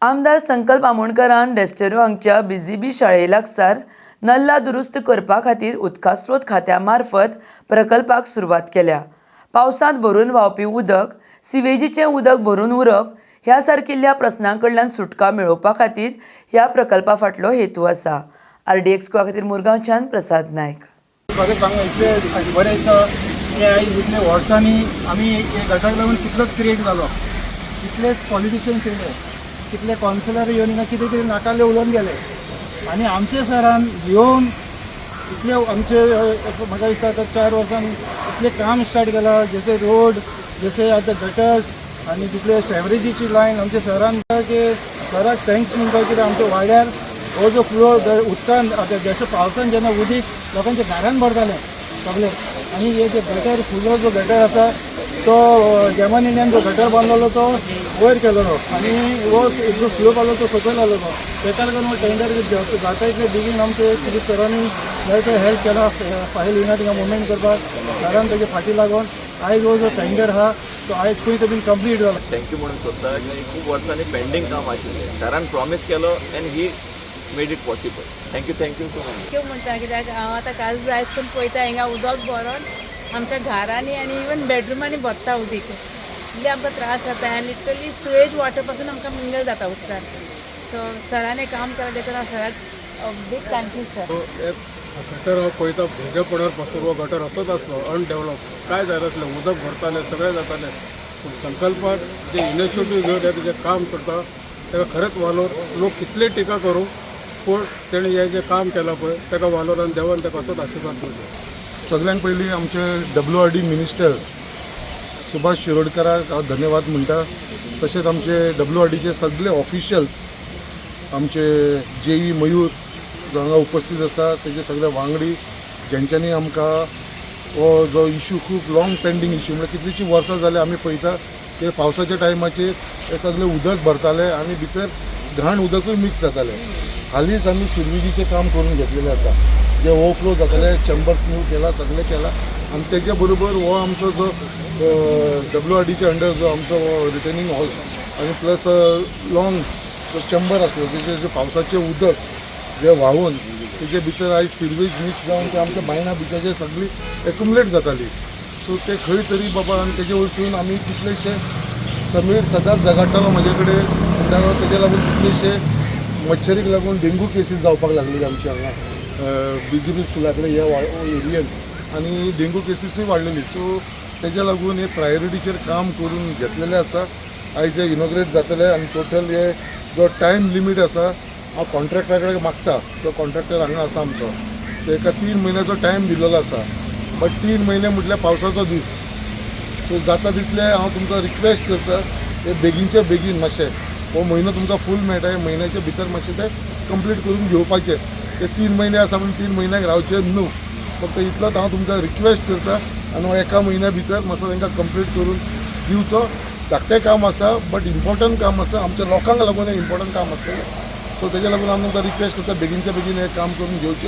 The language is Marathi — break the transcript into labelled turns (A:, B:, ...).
A: आमदार संकल्प आमोणकरान डेस्टेरो हांगच्या BGB शाळे लागसार नल्ला दुरुस्त करपा खातीर उदका स्रोत खात्या मार्फत प्रकल्पाक सुरवात केल्या. पावसांत भरून व्हांवपी उदक, सिवेजीचें उदक भरून उरप ह्या सारकिल्ल्या प्रस्नां कडल्यान सुटका मेळोवपा खातीर ह्या प्रकल्पा फाटलो हेतू आसा. RDX खातीर मुरगांवच्यान प्रसाद नायक.
B: बरें सांग इतलें बरें दिसता की आयज इतले वर्सांनी आमी गटाक लागून कितलोच क्रिएट जालो. कितलेच पॉलिटिशियन्स येयले, कितले कावन्सिलर येवन हिंगा कितें कितें नाकाल्ले उलोवन गेले आनी आमचे सरान येवन इतले आमचे म्हाका दिसता आतां 4 वर्सांन इतलें काम स्टार्ट केलां. जशे रोड, जशे आतां गटर्स आनी तितले सॅवरेजीची लायन आमच्या सरान म्हणटा की सराक थँक्स म्हणटा कित्याक आमच्या वाड्यार हो जो फ्लो उदकान आतां जशें पावसान जेन्ना उदीक लोकांच्या घरान भरतालें सगळे आनी हे जे गटर फुलो जो गटर आसा तो जर्मन इंडियन जो गटर बांदलेलो तो वयर केलेलो आनी हो जो फ्लो पावलो तो सकयल आयलो. तेका लागून हो टेंडर जाता इतले बेगीन आमचे सुदीप सरांनी जायतो हेल्प केला फायल येना तिका मुवमेंट करपाक. सरान तेजे फाटी लागून आयज हो जो टेंडर आहा तो आयज खंय तो बीन कंप्लीट जाला.
C: थँक्यू म्हणून सोदता की खूब वर्सांनी पेंडींग काम आशिल्लें सरान प्रॉमीस केलो and he made it possible. Thank you so much.
D: Thank you म्हणटा कित्याक हांव आतां काल जायतसून पळयता हिंगा उदक भरोन आमच्या घरांनी आनी इवन बेडरुमांनी भरता उदीक. इतले आमकां त्रास जाता आनी लिटरली सुएज वॉटर पासून आमकां मिंगल जाता उदकान. सो सरांनी काम केलां देखून हांव सराक बीग थँक्यू सर.
E: गटर हांव पळयता भुरगेपणार पासून हो गटर असोच आसलो अनडेवलप. काय जाय नासलें, उदक भरतालें, सगळें जातालें. पूण संकल्पाक जे इनिशिएटीव घेवन तेजें काम करता तेका खरेंच वालोर लोक कितले टिका करूं पूण तेणें हें जें काम केलां पळय तेका वालोरान देवान तेका असोच आशिर्वाद दिवचो.
B: सगळ्यांत पयलीं आमचे WRD मिनिस्टर सुभाष शिरोडकराक हांव धन्यवाद म्हणटा. तशेंच आमचे WRDचे सगळे ऑफिशियल्स, आमचे JE मयूर जो हांगा उपस्थित आसा, तेजे सगळे वांगडी जेंच्यांनी आमकां हो जो इशू खूब लाँग पेंडींग इशू म्हणजे कितलींशीं वर्सां जाले आमी पळयता की पावसाच्या टायमाचेर हे सगळे उदक भरताले आनी भितर घाण उदकूय मिक्स जातालें. हालींच आमी सिरविजीचें काम करून घेतलेलें आसा. जे ओवरफ्लो जाताले, चेंबर्स न्यू केला, सगळें केलां आनी तेजे बरोबर हो आमचो जो WRDचे अंडर जो आमचो रिटेनिंग हॉल आनी प्लस लाँग जो चेंबर आसलो तेजे जे पावसाचें उदक जे व्हांवून तेजे भितर आयज सिरवेज मिक्स जावन ते आमच्या बायना भितरचे सगळी एक्युमुलेट जाताली. सो ते खंय तरी बाबा आनी तेजे वरसून आमी कितलेशे समीर सदांच झगडटालो म्हाजे कडेन म्हणटालो तेजे लागून कितलेशे मच्छरीक लागून डेंगू केसीस जावपाक लागलेले आमच्या हांगा BGB स्कुला कडेन ह्या एरियेन आनी डेंगू केसीसूय वाडलेली. सो तेज्या लागून हे प्रायोरिटीचेर काम करून घेतलेलें आसा. आयज हे इनॉग्रेट जातले आनी टोटल हे जो टायम लिमीट आसा हांव कॉन्ट्रॅक्टरा कडेन मागता. तो कॉन्ट्रॅक्टर हांगा आसा आमचो, तेका 3 म्हयन्याचो टायम दिल्लो आसा. बट 3 म्हयने म्हटल्यार पावसाचो दीस. सो जाता तितले हांव तुमकां रिक्वेस्ट करता ते बेगीनचे बेगीन मातशें हो म्हयनो तुमकां फूल मेळटा, म्हयन्याच्या भितर मातशें ते कंप्लीट करून घेवपाचें. ते 3 म्हयने आसा म्हणून 3 म्हयन्याक रावचे न्हू. फक्त इतलोच हांव तुमकां रिक्वेस्ट करता आनी हो एका म्हयन्या भितर मातसो तांकां कंप्लीट करून दिवचो. धाकटें काम आसा बट इम्पॉर्टंट काम आसा, आमच्या लोकांक लागून हें इम्पॉर्टंट काम आसतलें. सो तेज्या लागून हांव तुमकां रिक्वेस्ट करता बेगीनच्या बेगीन हें काम करून घेवचें.